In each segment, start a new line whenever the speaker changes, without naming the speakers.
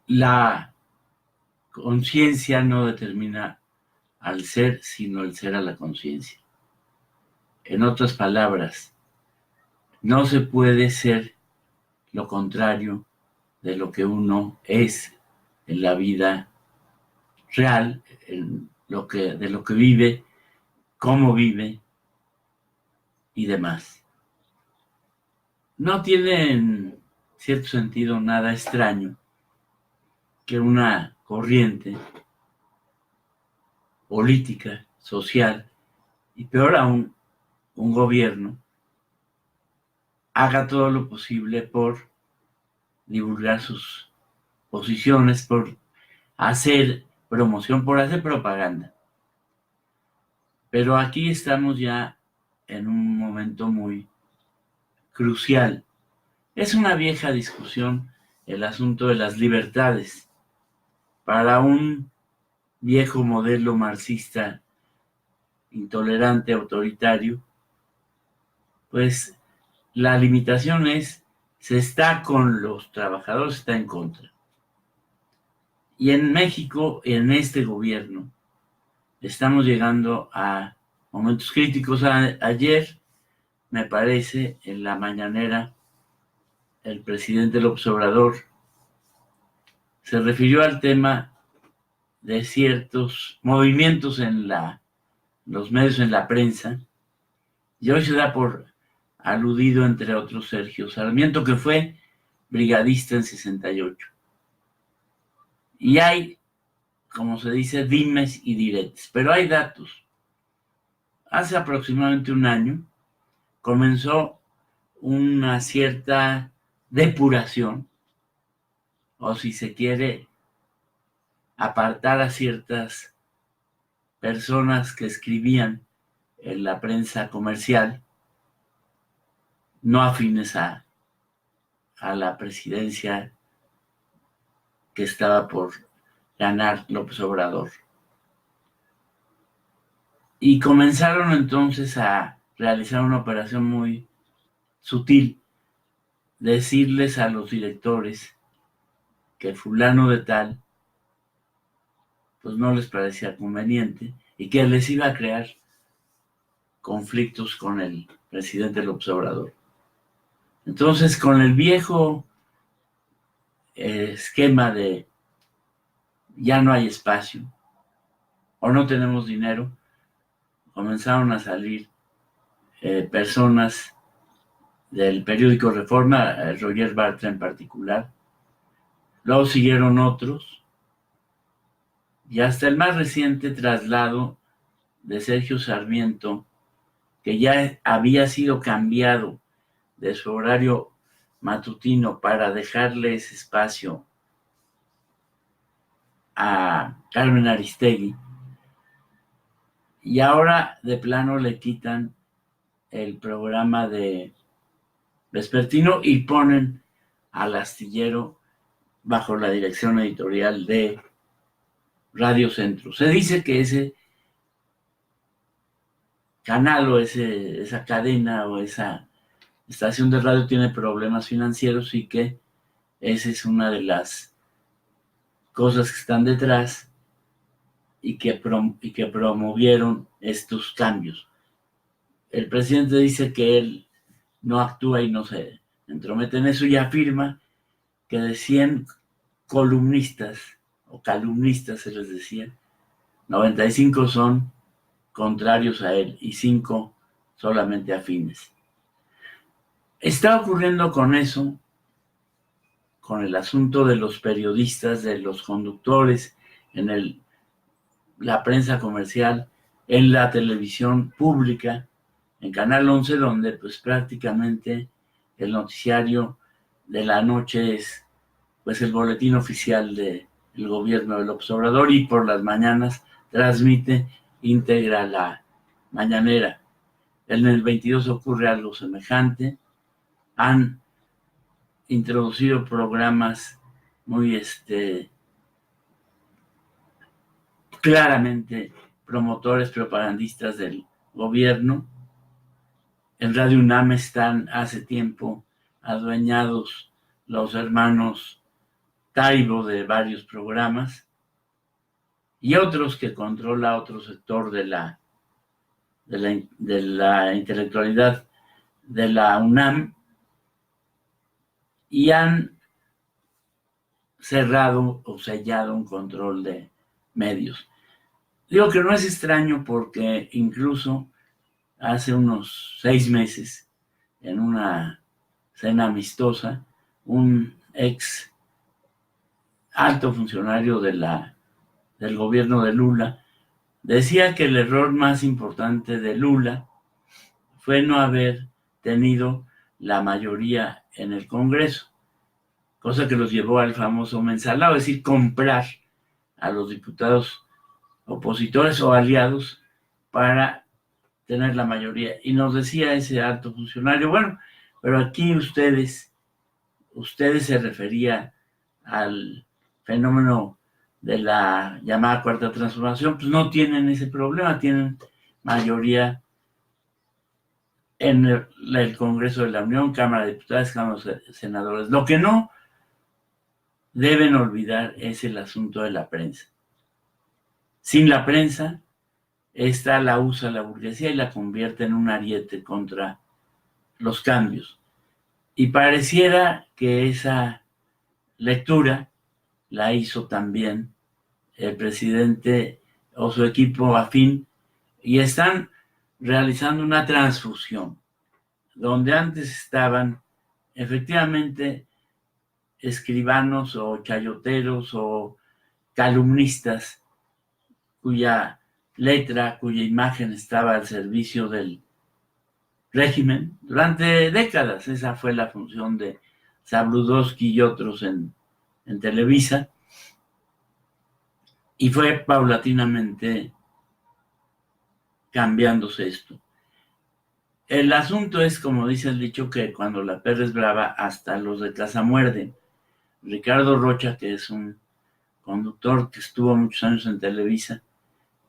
La conciencia no determina al ser, sino el ser a la conciencia. En otras palabras, no se puede ser lo contrario de lo que uno es en la vida real, de lo que vive, cómo vive y demás. No tiene en cierto sentido nada extraño que una corriente política, social y peor aún, un gobierno haga todo lo posible por divulgar sus posiciones, por hacer promoción, por hacer propaganda. Pero aquí estamos ya en un momento muy crucial. Es una vieja discusión el asunto de las libertades. Para un viejo modelo marxista intolerante, autoritario, pues la limitación es, se está con los trabajadores, está en contra. Y en México, en este gobierno, estamos llegando a momentos críticos. Ayer, me parece, en la mañanera, el presidente López Obrador se refirió al tema de ciertos movimientos en los medios, en la prensa, y hoy se da por aludido, entre otros, Sergio Sarmiento, que fue brigadista en 68. Y hay, como se dice, dimes y diretes, pero hay datos. Hace aproximadamente un año comenzó una cierta depuración, o si se quiere, apartar a ciertas personas que escribían en la prensa comercial, no afines a la presidencia que estaba por ganar López Obrador. Y comenzaron entonces a realizar una operación muy sutil, decirles a los directores que fulano de tal pues no les parecía conveniente y que les iba a crear conflictos con el presidente López Obrador. Entonces, con el viejo esquema de ya no hay espacio o no tenemos dinero, comenzaron a salir personas del periódico Reforma, Roger Bartra en particular. Luego siguieron otros, y hasta el más reciente traslado de Sergio Sarmiento, que ya había sido cambiado de su horario matutino para dejarle ese espacio a Carmen Aristegui, y ahora de plano le quitan el programa de vespertino y ponen al astillero bajo la dirección editorial de Radio Centro. Se dice que ese canal o esa cadena o esa estación de radio tiene problemas financieros y que esa es una de las cosas que están detrás y que promovieron estos cambios. El presidente dice que él no actúa y no se entromete en eso y afirma que de 100 columnistas o calumnistas, se les decía, 95 son contrarios a él y 5 solamente afines. Está ocurriendo con eso, con el asunto de los periodistas, de los conductores en la prensa comercial, en la televisión pública, en Canal 11, donde pues prácticamente el noticiario de la noche es pues el boletín oficial del gobierno de López Obrador, y por las mañanas transmite íntegra la mañanera. En el 22 ocurre algo semejante. Han introducido programas muy claramente promotores, propagandistas del gobierno. En Radio UNAM están hace tiempo adueñados los hermanos Taibo de varios programas y otros que controla otro sector de la intelectualidad de la UNAM, y han cerrado o sellado un control de medios. Digo que no es extraño porque incluso hace unos 6 meses, en una cena amistosa, un ex alto funcionario del gobierno de Lula decía que el error más importante de Lula fue no haber tenido la mayoría en el Congreso, cosa que los llevó al famoso mensalado, es decir, comprar a los diputados opositores o aliados para tener la mayoría. Y nos decía ese alto funcionario, bueno, pero aquí ustedes se refería al fenómeno de la llamada cuarta transformación, pues no tienen ese problema, tienen mayoría en el Congreso de la Unión, Cámara de Diputados, Cámara de Senadores. Lo que no deben olvidar es el asunto de la prensa. Sin la prensa, esta la usa la burguesía y la convierte en un ariete contra los cambios. Y pareciera que esa lectura la hizo también el presidente o su equipo afín, y están realizando una transfusión, donde antes estaban efectivamente escribanos o chayoteros o calumnistas cuya letra, cuya imagen estaba al servicio del régimen durante décadas. Esa fue la función de Zabludovsky y otros en Televisa, y fue paulatinamente cambiándose esto. El asunto es, como dice el dicho, que cuando la perra es brava, hasta los de casa muerden. Ricardo Rocha, que es un conductor que estuvo muchos años en Televisa,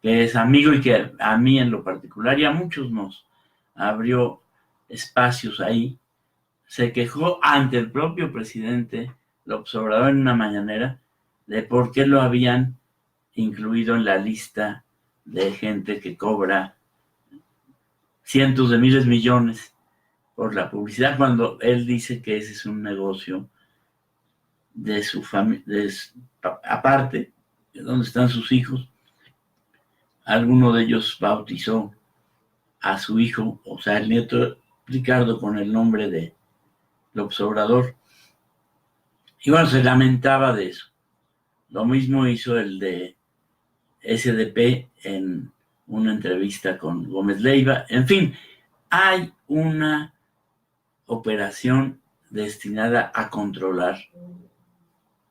que es amigo y que a mí en lo particular y a muchos nos abrió espacios ahí, se quejó ante el propio presidente López Obrador en una mañanera de por qué lo habían incluido en la lista de gente que cobra cientos de miles, millones por la publicidad, cuando él dice que ese es un negocio de su familia, aparte de donde están sus hijos. Alguno de ellos bautizó a su hijo, o sea, el nieto Ricardo, con el nombre de López Obrador. Y bueno, se lamentaba de eso. Lo mismo hizo el de SDP en una entrevista con Gómez Leiva. En fin, hay una operación destinada a controlar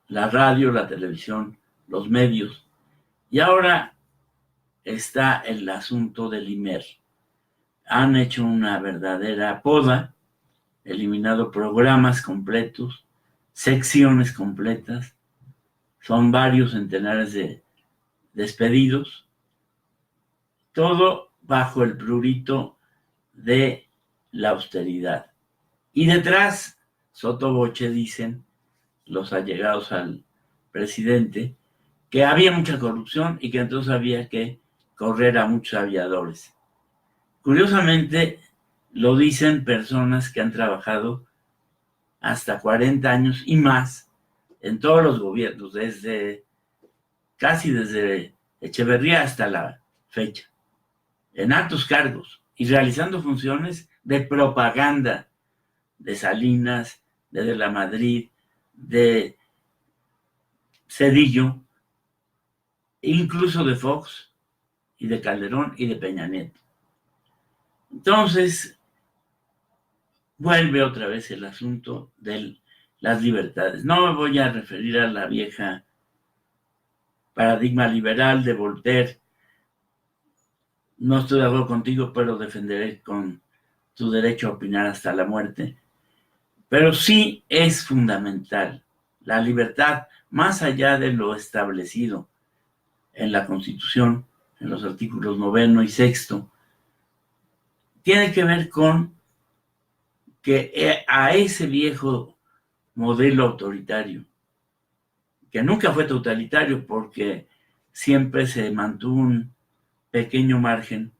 la radio, la televisión, los medios. Y ahora está el asunto del IMER. Han hecho una verdadera poda, eliminado programas completos, secciones completas, son varios centenares de despedidos, todo bajo el prurito de la austeridad. Y detrás, sottovoce, dicen los allegados al presidente, que había mucha corrupción y que entonces había que correr a muchos aviadores. Curiosamente, lo dicen personas que han trabajado hasta 40 años y más en todos los gobiernos, casi desde Echeverría hasta la fecha, en altos cargos y realizando funciones de propaganda de Salinas, de la Madrid, de Cedillo, incluso de Fox y de Calderón y de Peña Nieto. Entonces, vuelve otra vez el asunto de las libertades. No me voy a referir a la vieja paradigma liberal de Voltaire. No estoy de acuerdo contigo, pero defenderé con tu derecho a opinar hasta la muerte. Pero sí es fundamental la libertad, más allá de lo establecido en la Constitución, en los artículos 9 y 6, tiene que ver con que a ese viejo modelo autoritario que nunca fue totalitario porque siempre se mantuvo un pequeño margen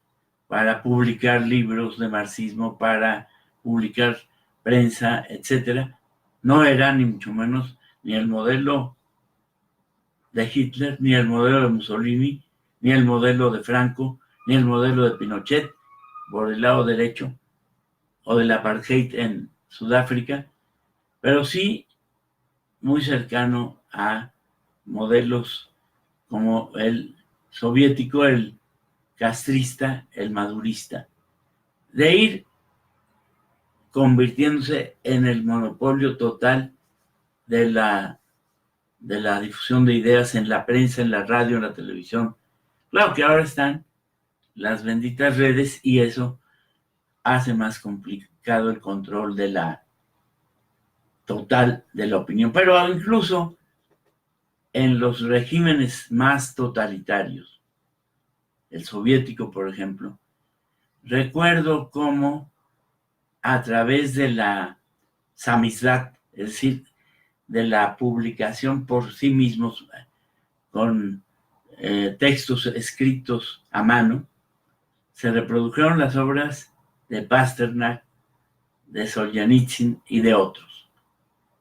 para publicar libros de marxismo, para publicar prensa, etcétera. No era ni mucho menos ni el modelo de Hitler, ni el modelo de Mussolini, ni el modelo de Franco, ni el modelo de Pinochet por el lado derecho, o del apartheid en Sudáfrica, pero sí muy cercano a modelos como el soviético, el castrista, el madurista, de ir convirtiéndose en el monopolio total de la difusión de ideas en la prensa, en la radio, en la televisión. Claro que ahora están las benditas redes y eso hace más complicado el control de la total de la opinión. Pero incluso en los regímenes más totalitarios, el soviético, por ejemplo, recuerdo cómo a través de la samizdat, es decir, de la publicación por sí mismos con textos escritos a mano, se reprodujeron las obras de Pasternak, de Solzhenitsyn y de otros.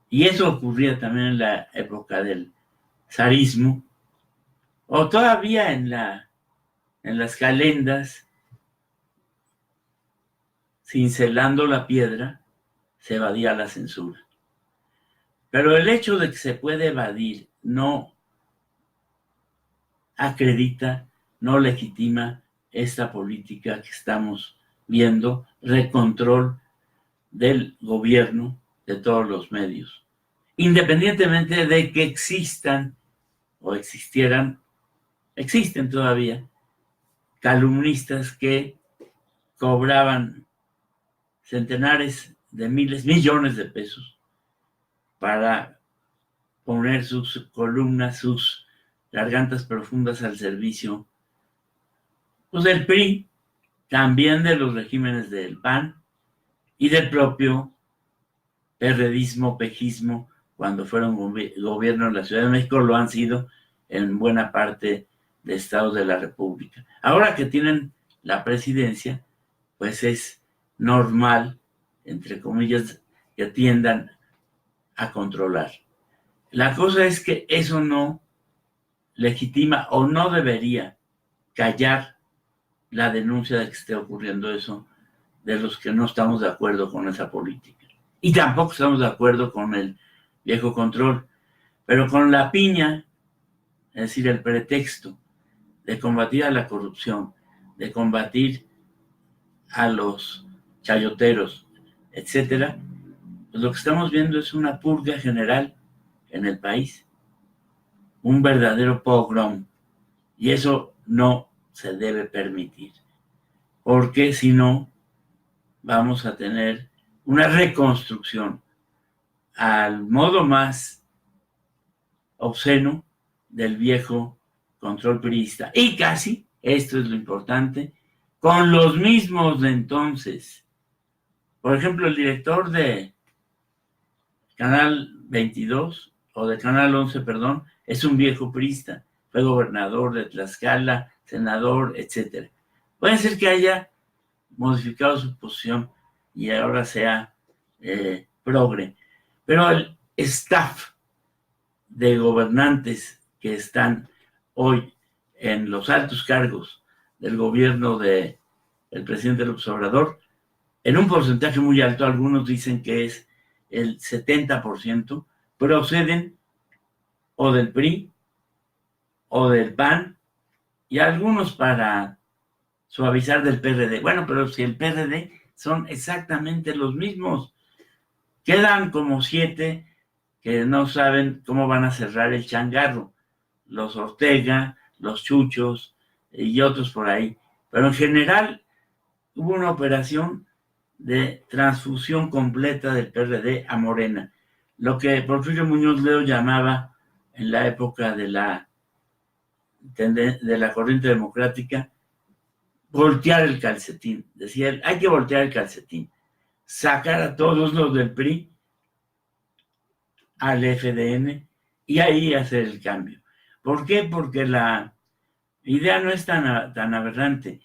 Y eso ocurría también en la época del zarismo, o todavía en las calendas, cincelando la piedra, se evadía la censura. Pero el hecho de que se puede evadir no acredita, no legitima esta política que estamos viendo, recontrol del gobierno de todos los medios, independientemente de que existan o existieran, existen todavía calumnistas que cobraban centenares de miles, millones de pesos para poner sus columnas, sus gargantas profundas al servicio pues, del PRI, también de los regímenes del PAN y del propio perredismo, pejismo, cuando fueron gobierno en la Ciudad de México, lo han sido en buena parte de estados de la República. Ahora que tienen la presidencia, pues es normal, entre comillas, que tiendan a controlar. La cosa es que eso no legitima o no debería callar la denuncia de que esté ocurriendo eso de los que no estamos de acuerdo con esa política. Y tampoco estamos de acuerdo con el viejo control, pero con la piña, es decir, el pretexto de combatir a la corrupción, de combatir a los chayoteros, etcétera, pues lo que estamos viendo es una purga general en el país, un verdadero pogrom, y eso no se debe permitir, porque si no, vamos a tener una reconstrucción al modo más obsceno del viejo control priista. Y casi, esto es lo importante, con los mismos de entonces. Por ejemplo, el director de Canal 22, o de Canal 11, perdón, es un viejo priista. Fue gobernador de Tlaxcala, senador, etc. Puede ser que haya modificado su posición y ahora sea progre. Pero el staff de gobernantes que están hoy en los altos cargos del gobierno del presidente López Obrador, en un porcentaje muy alto, algunos dicen que es el 70%, proceden o del PRI o del PAN y algunos para suavizar del PRD. Bueno, pero si el PRD son exactamente los mismos. Quedan como 7 que no saben cómo van a cerrar el changarro. Los Ortega, los Chuchos y otros por ahí. Pero en general hubo una operación de transfusión completa del PRD a Morena. Lo que Porfirio Muñoz Ledo llamaba en la época de la corriente democrática voltear el calcetín. Decía él, hay que voltear el calcetín. Sacar a todos los del PRI al FDN y ahí hacer el cambio. ¿Por qué? Porque la idea no es tan aberrante.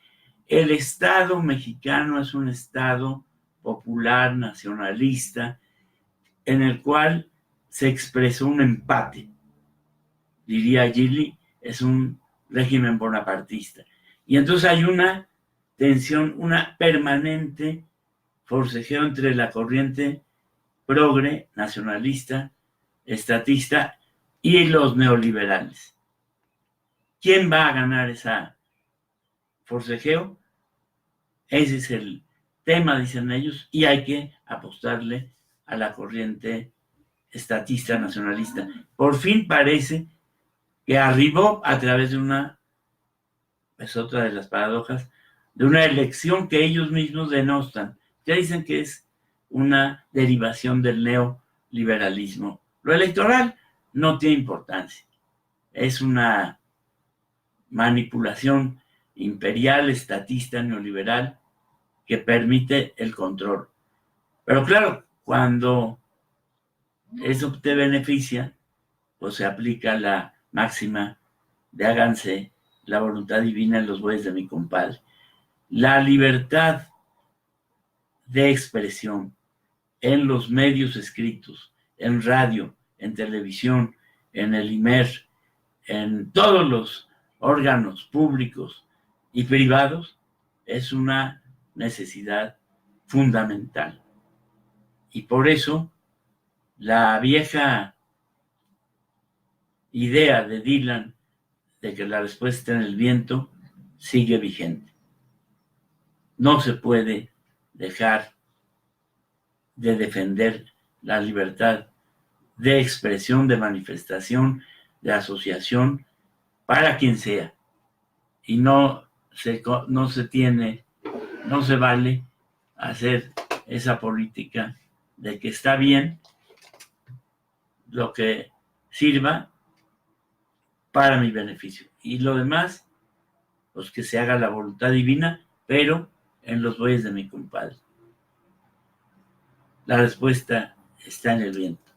El Estado mexicano es un Estado popular, nacionalista, en el cual se expresó un empate. Diría Gili, es un régimen bonapartista. Y entonces hay una tensión, una permanente forcejeo entre la corriente progre, nacionalista, estatista y los neoliberales. ¿Quién va a ganar esa forcejeo? Ese es el tema, dicen ellos, y hay que apostarle a la corriente estatista nacionalista. Por fin parece que arribó a través de una, es otra de las paradojas, de una elección que ellos mismos denostan. Ya dicen que es una derivación del neoliberalismo. Lo electoral no tiene importancia. Es una manipulación imperial, estatista, neoliberal, que permite el control. Pero claro, cuando eso te beneficia, pues se aplica la máxima de háganse la voluntad divina en los bueyes de mi compadre. La libertad de expresión en los medios escritos, en radio, en televisión, en el IMER, en todos los órganos públicos y privados, es una necesidad fundamental. Y por eso la vieja idea de Dylan de que la respuesta en el viento sigue vigente. No se puede dejar de defender la libertad de expresión, de manifestación, de asociación, para quien sea. Y no se vale hacer esa política de que está bien lo que sirva para mi beneficio. Y lo demás, pues que se haga la voluntad divina, pero en los bueyes de mi compadre. La respuesta está en el viento.